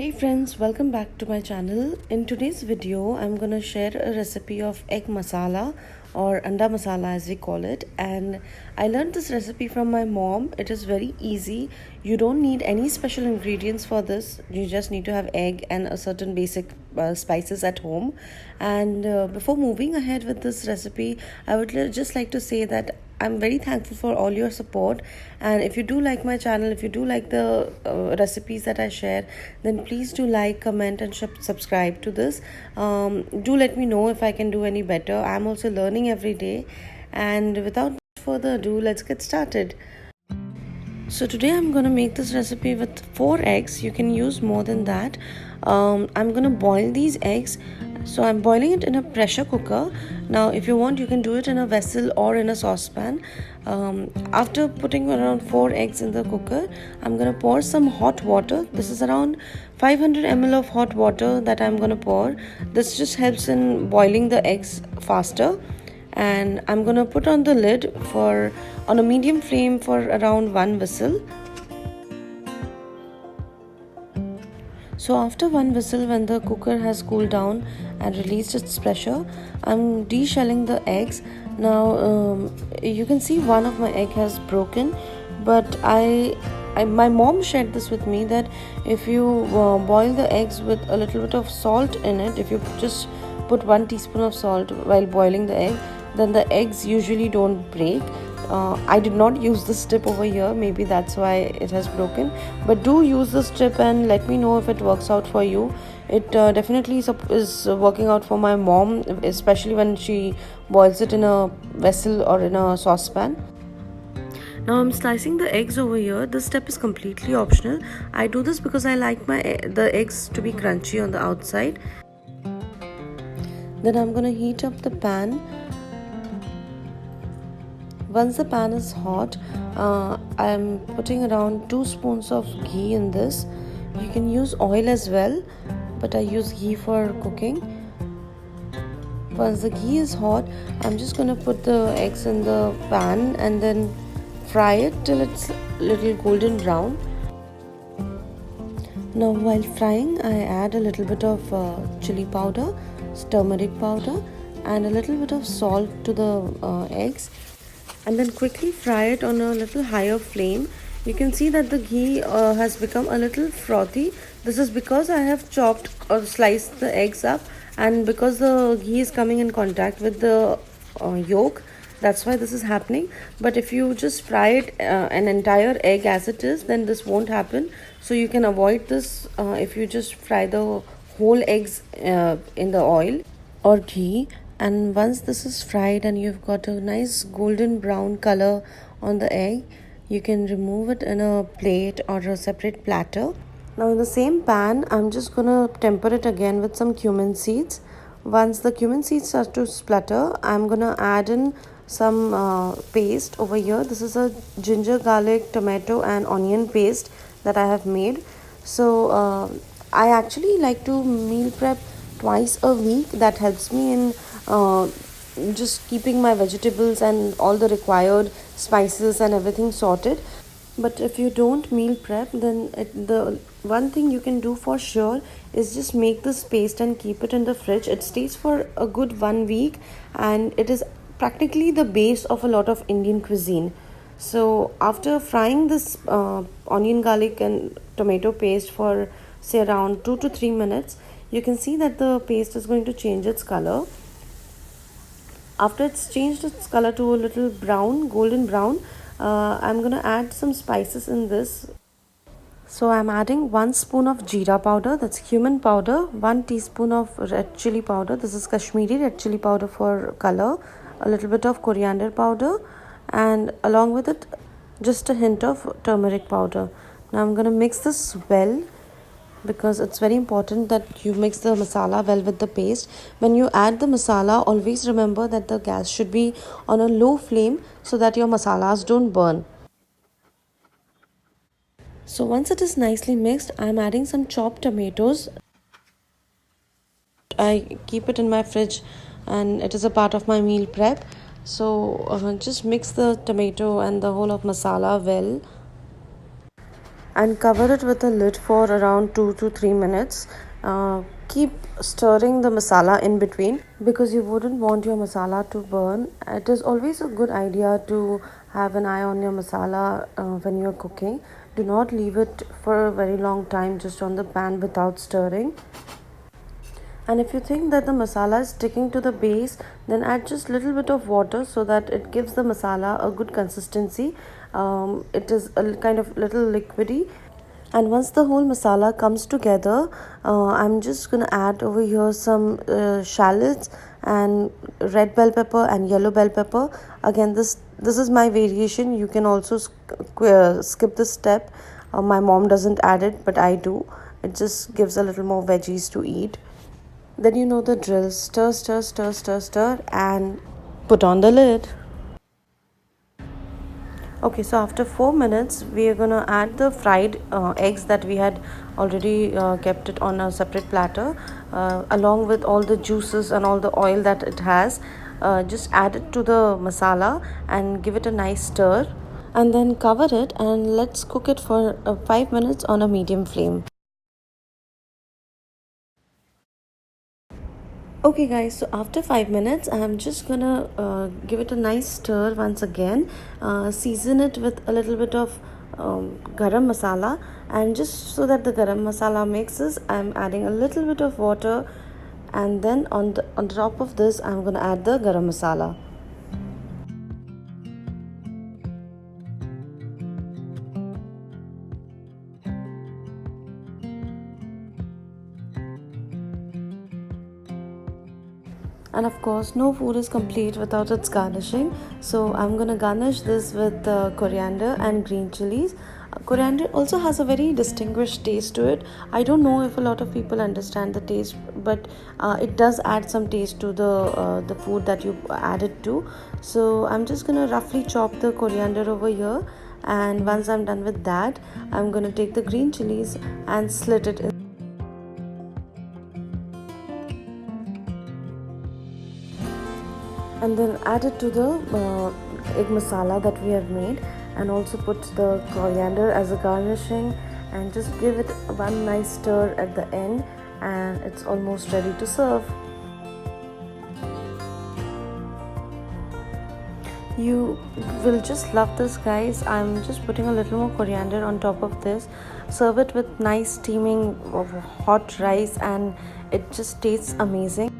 Hey friends, welcome back to my channel. In today's video, I'm gonna share a recipe of egg masala or anda masala as we call it. And I learned this recipe from my mom. It is very easy. You don't need any special ingredients for this. You just need to have egg and a certain basic spices at home. And before moving ahead with this recipe, I would just like to say that I'm very thankful for all your support, and if you do like my channel, if you do like the recipes that I share, then please do like, comment and subscribe to this. Do let me know if I can do any better. I'm also learning every day, and without further ado, let's get started. So today I'm gonna make this recipe with 4 eggs. You can use more than that. I'm gonna boil these eggs. So I'm boiling it in a pressure cooker. Now if you want, you can do it in a vessel or in a saucepan. After putting around 4 eggs in the cooker, I'm gonna pour some hot water. This is around 500 ml of hot water that I'm gonna pour. This just helps in boiling the eggs faster. And I'm gonna put on the lid on a medium flame for around 1 whistle. So after 1 whistle, when the cooker has cooled down and released its pressure, I'm deshelling the eggs. Now you can see one of my egg has broken, but my mom shared this with me that if you boil the eggs with a little bit of salt in it, if you just put 1 teaspoon of salt while boiling the egg, then the eggs usually don't break. I did not use this tip over here, maybe that's why it has broken, but do use this tip and let me know if it works out for you. It definitely is working out for my mom, especially when she boils it in a vessel or in a saucepan. Now I'm slicing the eggs over here. This step is completely optional. I do this because I like the eggs to be crunchy on the outside. Then I'm gonna heat up the pan. Once the pan is hot, I'm putting around 2 spoons of ghee in this. You can use oil as well, but I use ghee for cooking. Once the ghee is hot, I'm just going to put the eggs in the pan and then fry it till it's a little golden brown. Now while frying, I add a little bit of chili powder, turmeric powder and a little bit of salt to the eggs, and then quickly fry it on a little higher flame. You can see that the ghee has become a little frothy. This is because I have chopped or sliced the eggs up, and because the ghee is coming in contact with the yolk, that's why this is happening. But if you just fry it an entire egg as it is, then this won't happen. So you can avoid this if you just fry the whole eggs in the oil or ghee. And once this is fried and you've got a nice golden brown color on the egg, you can remove it in a plate or a separate platter. Now in the same pan, I'm just gonna temper it again with some cumin seeds. Once the cumin seeds start to splutter, I'm gonna add in some paste over here. This is a ginger, garlic, tomato and onion paste that I have made. So I actually like to meal prep twice a week. That helps me in just keeping my vegetables and all the required spices and everything sorted. But if you don't meal prep, then the one thing you can do for sure is just make this paste and keep it in the fridge. It stays for a good 1 week, and it is practically the base of a lot of Indian cuisine. So after frying this onion, garlic and tomato paste for say around 2 to 3 minutes, you can see that the paste is going to change its color. After it's changed its color to a little brown, golden brown, I'm going to add some spices in this. So I'm adding 1 spoon of jeera powder, that's cumin powder, 1 teaspoon of red chili powder, this is Kashmiri red chili powder for color, a little bit of coriander powder, and along with it, just a hint of turmeric powder. Now I'm going to mix this well, because it's very important that you mix the masala well with the paste. When you add the masala, always remember that the gas should be on a low flame so that your masalas don't burn. So once it is nicely mixed, I'm adding some chopped tomatoes. I keep it in my fridge and it is a part of my meal prep. So just mix the tomato and the whole of masala well. and cover it with a lid for around 2 to 3 minutes. Keep stirring the masala in between because you wouldn't want your masala to burn. It is always a good idea to have an eye on your masala when you're cooking. Do not leave it for a very long time just on the pan without stirring. And if you think that the masala is sticking to the base, then add just little bit of water so that it gives the masala a good consistency. It is a kind of little liquidy. And once the whole masala comes together, I'm just gonna add over here some shallots and red bell pepper and yellow bell pepper. Again, this is my variation. You can also skip this step. My mom doesn't add it, but I do. It just gives a little more veggies to eat. Then you know the drill. Stir, stir, stir, stir, stir, and put on the lid. Okay, so after 4 minutes, we are gonna add the fried eggs that we had already kept it on a separate platter, along with all the juices and all the oil that it has. Just add it to the masala and give it a nice stir, and then cover it and let's cook it for 5 minutes on a medium flame. Okay guys, so after 5 minutes I'm just gonna give it a nice stir once again. Season it with a little bit of garam masala, and just so that the garam masala mixes, I'm adding a little bit of water, and then on top of this I'm gonna add the garam masala. And of course, no food is complete without its garnishing. So I'm gonna garnish this with coriander and green chilies. Coriander also has a very distinguished taste to it. I don't know if a lot of people understand the taste, but it does add some taste to the food that you add it to. So I'm just gonna roughly chop the coriander over here, and once I'm done with that, I'm gonna take the green chilies and slit it in. And then add it to the egg masala that we have made, and also put the coriander as a garnishing, and just give it one nice stir at the end, and it's almost ready to serve. You will just love this, guys. I'm just putting a little more coriander on top of this. Serve it with nice steaming of hot rice, and it just tastes amazing.